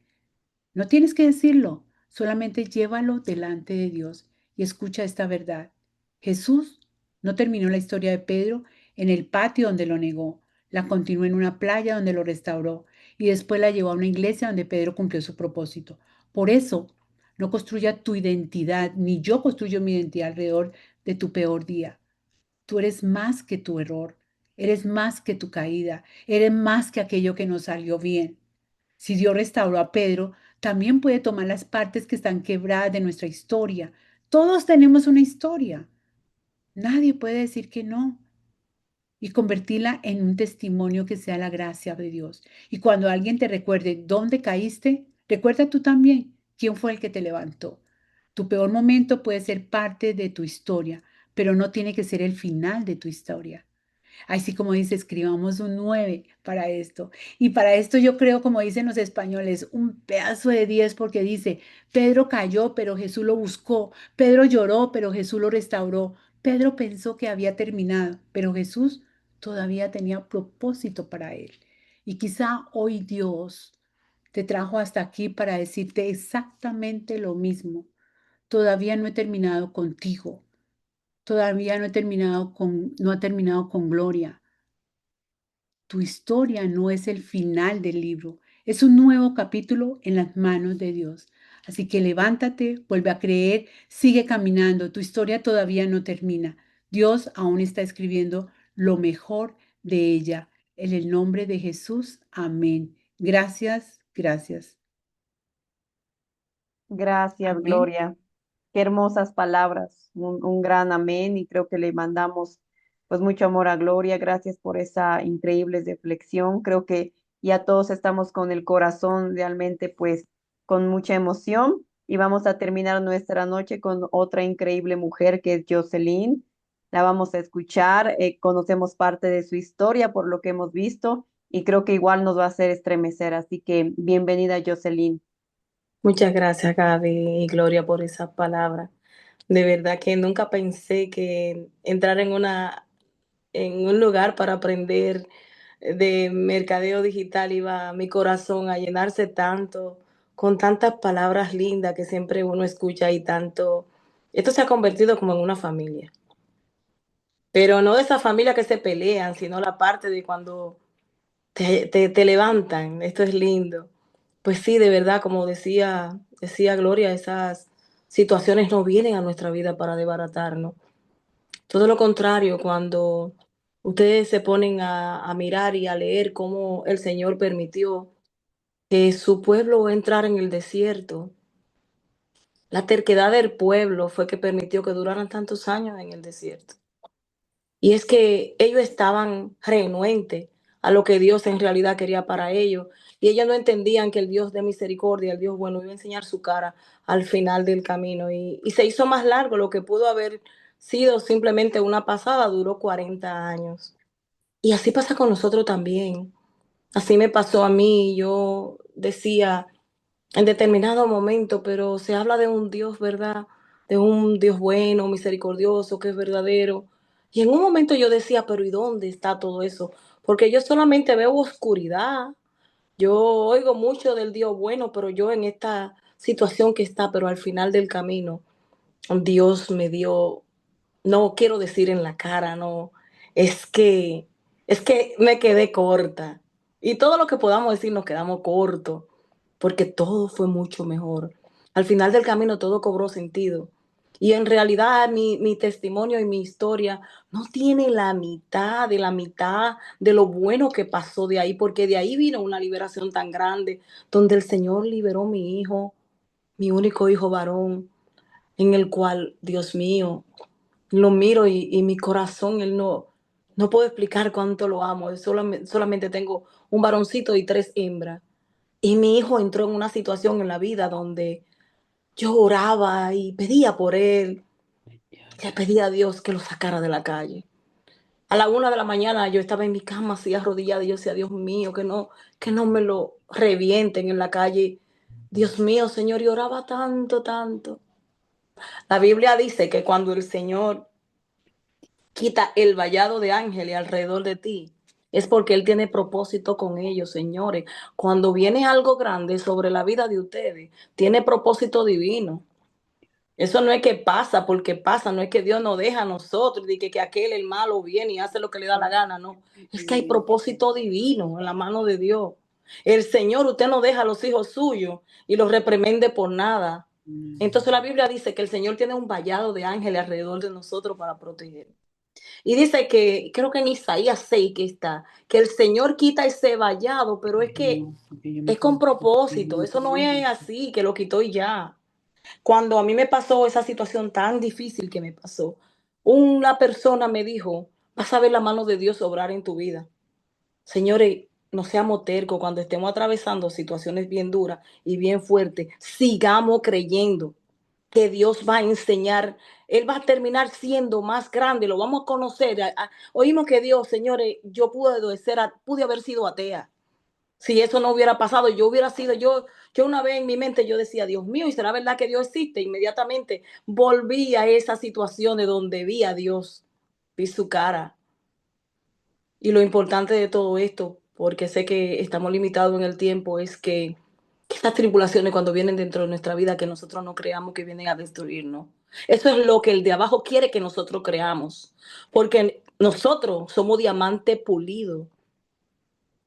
No tienes que decirlo, solamente llévalo delante de Dios y escucha esta verdad. Jesús no terminó la historia de Pedro en el patio donde lo negó, la continuó en una playa donde lo restauró y después la llevó a una iglesia donde Pedro cumplió su propósito. Por eso, no construya tu identidad, ni yo construyo mi identidad alrededor de tu peor día. Tú eres más que tu error, eres más que tu caída, eres más que aquello que no salió bien. Si Dios restauró a Pedro, también puede tomar las partes que están quebradas de nuestra historia. Todos tenemos una historia. Nadie puede decir que no y convertirla en un testimonio que sea la gracia de Dios. Y cuando alguien te recuerde dónde caíste, recuerda tú también quién fue el que te levantó. Tu peor momento puede ser parte de tu historia, pero no tiene que ser el final de tu historia. Así como dice, escribamos un 9 para esto. Y para esto yo creo, como dicen los españoles, un pedazo de 10 porque dice: Pedro cayó, pero Jesús lo buscó. Pedro lloró, pero Jesús lo restauró. Pedro pensó que había terminado, pero Jesús todavía tenía propósito para él. Y quizá hoy Dios te trajo hasta aquí para decirte exactamente lo mismo. Todavía no he terminado contigo. Todavía no ha terminado con Gloria. Tu historia no es el final del libro, es un nuevo capítulo en las manos de Dios. Así que levántate, vuelve a creer, sigue caminando. Tu historia todavía no termina. Dios aún está escribiendo lo mejor de ella. En el nombre de Jesús, amén. Gracias, gracias. Gracias, Amén. Gloria. Qué hermosas palabras, un gran amén y creo que le mandamos pues mucho amor a Gloria. Gracias por esa increíble reflexión. Creo que ya todos estamos con el corazón realmente pues con mucha emoción y vamos a terminar nuestra noche con otra increíble mujer que es Jocelyn. La vamos a escuchar, conocemos parte de su historia por lo que hemos visto y creo que igual nos va a hacer estremecer. Así que bienvenida, Jocelyn. Muchas gracias, Gaby y Gloria, por esas palabras. De verdad que nunca pensé que entrar en un lugar para aprender de mercadeo digital iba mi corazón a llenarse tanto, con tantas palabras lindas que siempre uno escucha y tanto. Esto se ha convertido como en una familia, pero no de esa familia que se pelean, sino la parte de cuando te levantan, esto es lindo. Pues sí, de verdad, como decía Gloria, esas situaciones no vienen a nuestra vida para desbaratarnos. Todo lo contrario, cuando ustedes se ponen a mirar y a leer cómo el Señor permitió que su pueblo entrara en el desierto, la terquedad del pueblo fue que permitió que duraran tantos años en el desierto. Y es que ellos estaban renuentes a lo que Dios en realidad quería para ellos. Y ellos no entendían que el Dios de misericordia, el Dios bueno, iba a enseñar su cara al final del camino. Y se hizo más largo lo que pudo haber sido simplemente una pasada, duró 40 años. Y así pasa con nosotros también. Así me pasó a mí. Yo decía, en determinado momento, pero se habla de un Dios, ¿verdad? De un Dios bueno, misericordioso, que es verdadero. Y en un momento yo decía, pero ¿y dónde está todo eso? Porque yo solamente veo oscuridad. Yo oigo mucho del Dios bueno, pero yo en esta situación que está, pero al final del camino, Dios me dio, no quiero decir en la cara, no, es que, es que me quedé corta. Y todo lo que podamos decir nos quedamos cortos, porque todo fue mucho mejor. Al final del camino todo cobró sentido. Y en realidad mi testimonio y mi historia no tiene la mitad de lo bueno que pasó de ahí, porque de ahí vino una liberación tan grande, donde el Señor liberó mi hijo, mi único hijo varón, en el cual, Dios mío, lo miro y mi corazón, él no puedo explicar cuánto lo amo. Solamente tengo un varoncito y 3 hembras. Y mi hijo entró en una situación en la vida donde yo oraba y pedía por él. Le pedía a Dios que lo sacara de la calle. A la 1 de la mañana yo estaba en mi cama así arrodillada y yo decía, Dios mío, que no me lo revienten en la calle. Dios mío, Señor, y oraba tanto, tanto. La Biblia dice que cuando el Señor quita el vallado de ángeles alrededor de ti, es porque Él tiene propósito con ellos, señores. Cuando viene algo grande sobre la vida de ustedes, tiene propósito divino. Eso no es que pasa porque pasa, no es que Dios nos deja a nosotros, y que aquel, el malo, viene y hace lo que le da la gana, no. Es que hay propósito divino en la mano de Dios. El Señor, usted no deja a los hijos suyos y los reprende por nada. Entonces la Biblia dice que el Señor tiene un vallado de ángeles alrededor de nosotros para proteger. Y dice que, creo que en Isaías 6 que está, que el Señor quita ese vallado, pero es que es con propósito. Eso no es así, que lo quitó y ya. Cuando a mí me pasó esa situación tan difícil que me pasó, una persona me dijo, vas a ver la mano de Dios obrar en tu vida. Señores, no seamos tercos cuando estemos atravesando situaciones bien duras y bien fuertes, sigamos creyendo que Dios va a enseñar, Él va a terminar siendo más grande, lo vamos a conocer. Oímos que Dios, señores, yo pude haber sido atea. Si eso no hubiera pasado, yo hubiera sido, yo una vez en mi mente yo decía, Dios mío, ¿y será verdad que Dios existe? Inmediatamente volví a esa situación de donde vi a Dios, vi su cara. Y lo importante de todo esto, porque sé que estamos limitados en el tiempo, es que estas tribulaciones cuando vienen dentro de nuestra vida, que nosotros no creamos que vienen a destruirnos. Eso es lo que el de abajo quiere que nosotros creamos, porque nosotros somos diamante pulido.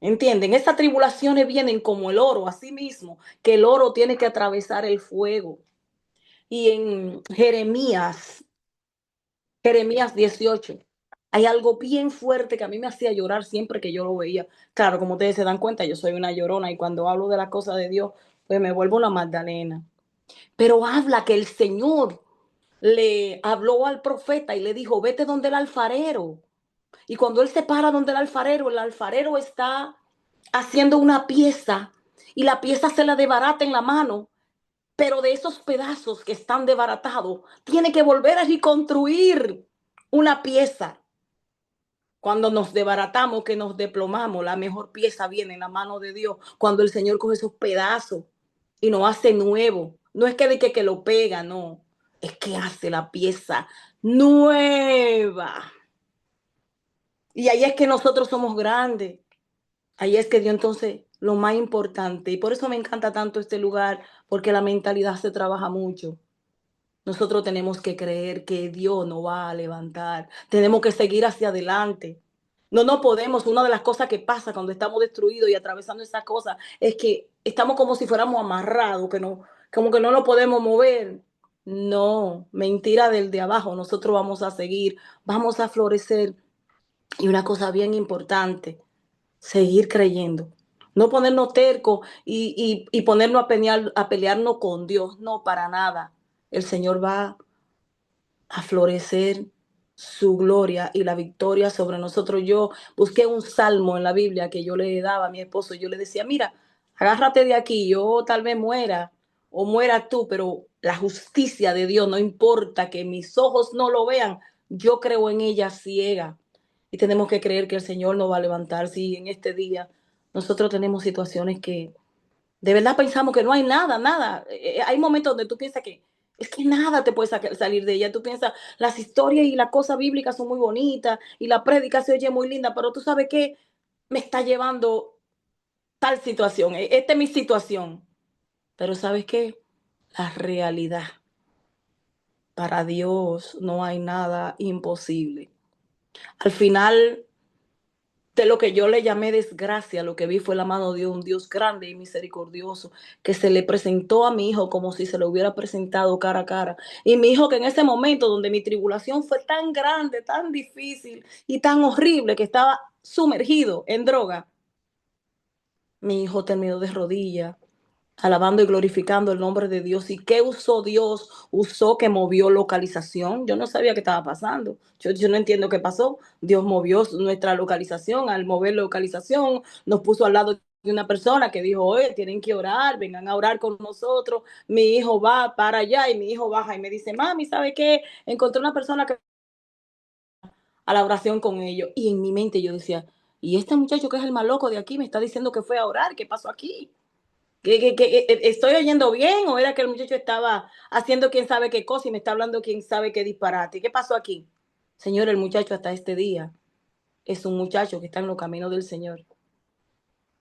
¿Entienden? Estas tribulaciones vienen como el oro, así mismo, que el oro tiene que atravesar el fuego. Y en Jeremías 18, hay algo bien fuerte que a mí me hacía llorar siempre que yo lo veía. Claro, como ustedes se dan cuenta, yo soy una llorona y cuando hablo de las cosas de Dios, pues me vuelvo una Magdalena. Pero habla que el Señor le habló al profeta y le dijo, vete donde el alfarero. Y cuando él se para donde el alfarero está haciendo una pieza y la pieza se la desbarata en la mano, pero de esos pedazos que están desbaratados, tiene que volver a reconstruir una pieza. Cuando nos desbaratamos, que nos desplomamos, la mejor pieza viene en la mano de Dios. Cuando el Señor coge esos pedazos y nos hace nuevo. No es que de que lo pega, no. Es que hace la pieza nueva. Y ahí es que nosotros somos grandes. Ahí es que Dios entonces, lo más importante. Y por eso me encanta tanto este lugar, porque la mentalidad se trabaja mucho. Nosotros tenemos que creer que Dios nos va a levantar. Tenemos que seguir hacia adelante. No nos podemos, una de las cosas que pasa cuando estamos destruidos y atravesando esas cosas es que estamos como si fuéramos amarrados, que no, como que no lo podemos mover. No, mentira del de abajo. Nosotros vamos a seguir, vamos a florecer. Y una cosa bien importante, seguir creyendo. No ponernos tercos y ponernos a pelearnos con Dios. No, para nada. El Señor va a florecer su gloria y la victoria sobre nosotros. Yo busqué un salmo en la Biblia que yo le daba a mi esposo. Yo le decía, mira, agárrate de aquí, yo tal vez muera o muera tú, pero la justicia de Dios, no importa que mis ojos no lo vean, yo creo en ella ciega. Y tenemos que creer que el Señor nos va a levantar. Si en este día nosotros tenemos situaciones que de verdad pensamos que no hay nada, nada. Hay momentos donde tú piensas que es que nada te puede salir de ella. Tú piensas, las historias y las cosas bíblicas son muy bonitas y la prédica se oye muy linda, pero tú sabes que me está llevando tal situación. Esta es mi situación. Pero ¿sabes qué? La realidad. Para Dios no hay nada imposible. Al final, de lo que yo le llamé desgracia, lo que vi fue la mano de un Dios grande y misericordioso que se le presentó a mi hijo como si se lo hubiera presentado cara a cara. Y mi hijo, que en ese momento donde mi tribulación fue tan grande, tan difícil y tan horrible, que estaba sumergido en droga, mi hijo terminó de rodillas alabando y glorificando el nombre de Dios. ¿Y qué usó Dios? Usó que movió localización. Yo no sabía qué estaba pasando. Yo no entiendo qué pasó. Dios movió nuestra localización. Al mover localización, nos puso al lado de una persona que dijo, oye, tienen que orar, vengan a orar con nosotros. Mi hijo va para allá y mi hijo baja y me dice, mami, ¿sabe qué? Encontré una persona que a la oración con ellos. Y en mi mente yo decía, ¿y este muchacho que es el más loco de aquí me está diciendo que fue a orar? ¿Qué pasó aquí? ¿Estoy oyendo bien o era que el muchacho estaba haciendo quién sabe qué cosa y me está hablando quién sabe qué disparate? ¿Qué pasó aquí? Señor, el muchacho hasta este día es un muchacho que está en los caminos del Señor.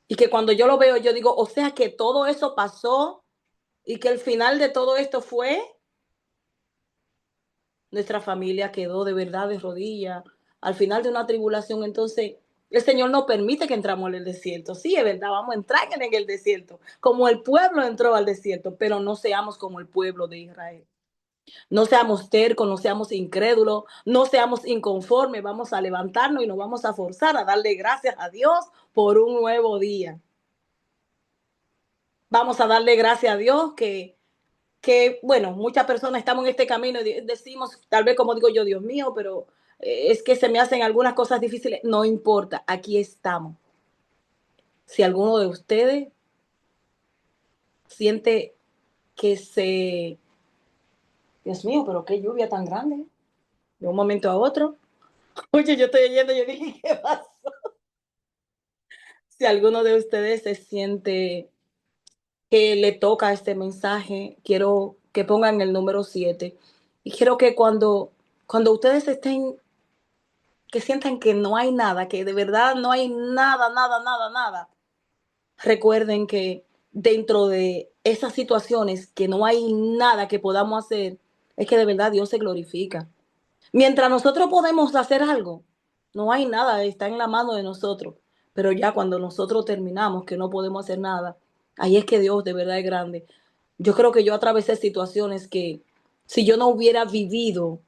Y que cuando yo lo veo, yo digo, o sea que todo eso pasó y que el final de todo esto fue nuestra familia quedó de verdad de rodillas al final de una tribulación. Entonces, el Señor no permite que entramos en el desierto. Sí, es verdad, vamos a entrar en el desierto, como el pueblo entró al desierto, pero no seamos como el pueblo de Israel. No seamos tercos, no seamos incrédulos, no seamos inconformes. Vamos a levantarnos y nos vamos a forzar a darle gracias a Dios por un nuevo día. Vamos a darle gracias a Dios que, bueno, muchas personas estamos en este camino y decimos, tal vez como digo yo, Dios mío, pero es que se me hacen algunas cosas difíciles. No importa, aquí estamos. Si alguno de ustedes siente que Dios mío, pero qué lluvia tan grande, de un momento a otro. Oye, yo estoy oyendo, yo dije, ¿qué pasó? Si alguno de ustedes se siente que le toca este mensaje, quiero que pongan el número 7 y quiero que cuando ustedes estén que sientan que no hay nada, que de verdad no hay nada, nada, nada, nada, recuerden que dentro de esas situaciones que no hay nada que podamos hacer, es que de verdad Dios se glorifica. Mientras nosotros podemos hacer algo, no hay nada, está en la mano de nosotros. Pero ya cuando nosotros terminamos, que no podemos hacer nada, ahí es que Dios de verdad es grande. Yo creo que yo atravesé situaciones que si yo no hubiera vivido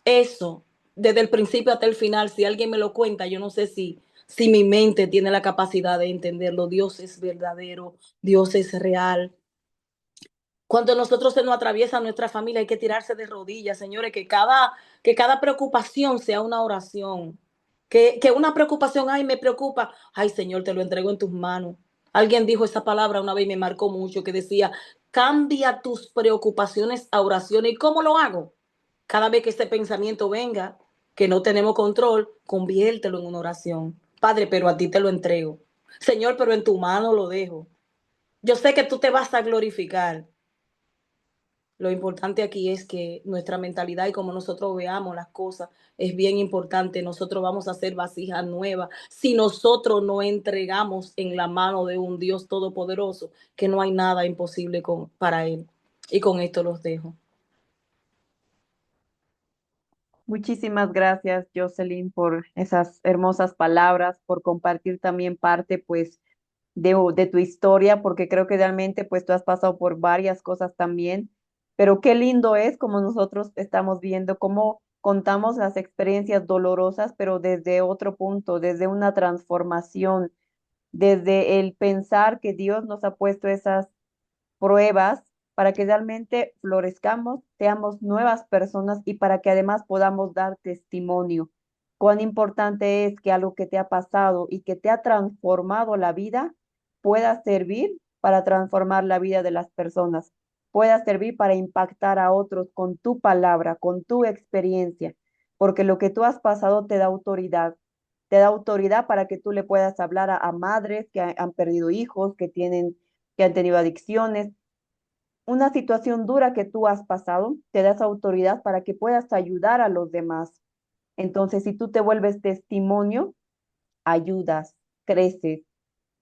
eso, desde el principio hasta el final, si alguien me lo cuenta, yo no sé si mi mente tiene la capacidad de entenderlo. Dios es verdadero, Dios es real. Cuando nosotros se nos atraviesa nuestra familia, hay que tirarse de rodillas, señores, que cada preocupación sea una oración. Que una preocupación, ay, me preocupa, ay, Señor, te lo entrego en tus manos. Alguien dijo esa palabra una vez y me marcó mucho, que decía, cambia tus preocupaciones a oraciones. ¿Y cómo lo hago? Cada vez que ese pensamiento venga, que no tenemos control, conviértelo en una oración. Padre, pero a ti te lo entrego. Señor, pero en tu mano lo dejo. Yo sé que tú te vas a glorificar. Lo importante aquí es que nuestra mentalidad y como nosotros veamos las cosas es bien importante. Nosotros vamos a hacer vasijas nuevas si nosotros no entregamos en la mano de un Dios todopoderoso, que no hay nada imposible para Él. Y con esto los dejo. Muchísimas gracias, Jocelyn, por esas hermosas palabras, por compartir también parte, pues, de tu historia, porque creo que realmente, pues, tú has pasado por varias cosas también, pero qué lindo es como nosotros estamos viendo, cómo contamos las experiencias dolorosas, pero desde otro punto, desde una transformación, desde el pensar que Dios nos ha puesto esas pruebas para que realmente florezcamos, seamos nuevas personas y para que además podamos dar testimonio. Cuán importante es que algo que te ha pasado y que te ha transformado la vida pueda servir para transformar la vida de las personas, pueda servir para impactar a otros con tu palabra, con tu experiencia, porque lo que tú has pasado te da autoridad para que tú le puedas hablar a madres que han perdido hijos, que han tenido adicciones, una situación dura que tú has pasado, te das autoridad para que puedas ayudar a los demás. Entonces, si tú te vuelves testimonio, ayudas, creces.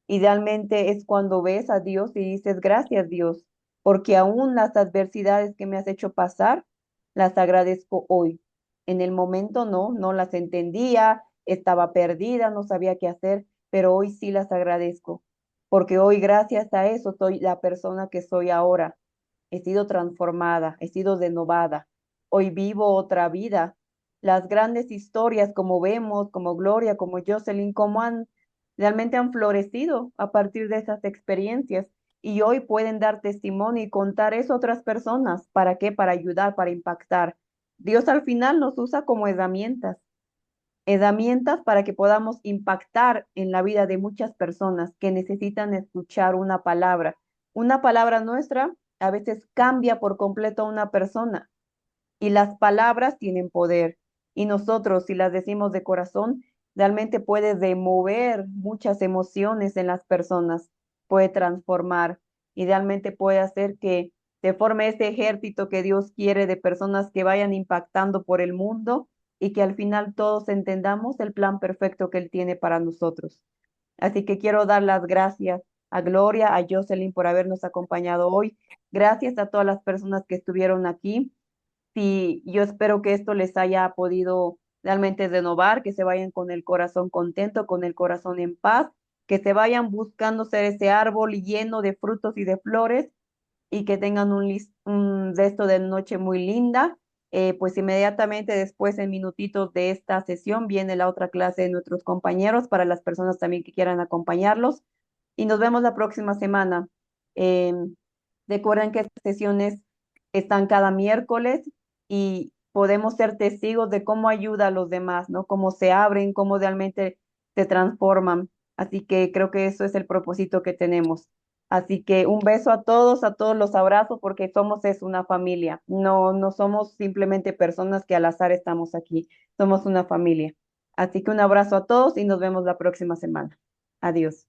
Idealmente es cuando ves a Dios y dices, gracias Dios, porque aún las adversidades que me has hecho pasar, las agradezco hoy. En el momento no las entendía, estaba perdida, no sabía qué hacer, pero hoy sí las agradezco, porque hoy gracias a eso soy la persona que soy ahora. He sido transformada, he sido renovada. Hoy vivo otra vida. Las grandes historias como vemos, como Gloria, como Jocelyn, como realmente han florecido a partir de esas experiencias y hoy pueden dar testimonio y contar eso a otras personas. ¿Para qué? Para ayudar, para impactar. Dios al final nos usa como herramientas, herramientas para que podamos impactar en la vida de muchas personas que necesitan escuchar una palabra. Una palabra nuestra a veces cambia por completo a una persona y las palabras tienen poder. Y nosotros, si las decimos de corazón, realmente puede remover muchas emociones en las personas, puede transformar y realmente puede hacer que se forme ese ejército que Dios quiere de personas que vayan impactando por el mundo y que al final todos entendamos el plan perfecto que Él tiene para nosotros. Así que quiero dar las gracias a Gloria, a Jocelyn por habernos acompañado hoy. Gracias a todas las personas que estuvieron aquí. Sí, yo espero que esto les haya podido realmente renovar, que se vayan con el corazón contento, con el corazón en paz, que se vayan buscando ser ese árbol lleno de frutos y de flores y que tengan un resto de noche muy linda. Pues inmediatamente después, en minutitos de esta sesión, viene la otra clase de nuestros compañeros para las personas también que quieran acompañarlos. Y nos vemos la próxima semana. Recuerden que estas sesiones están cada miércoles y podemos ser testigos de cómo ayuda a los demás, ¿no? Cómo se abren, cómo realmente se transforman. Así que creo que eso es el propósito que tenemos. Así que un beso a todos los abrazo porque somos es una familia. No somos simplemente personas que al azar estamos aquí. Somos una familia. Así que un abrazo a todos y nos vemos la próxima semana. Adiós.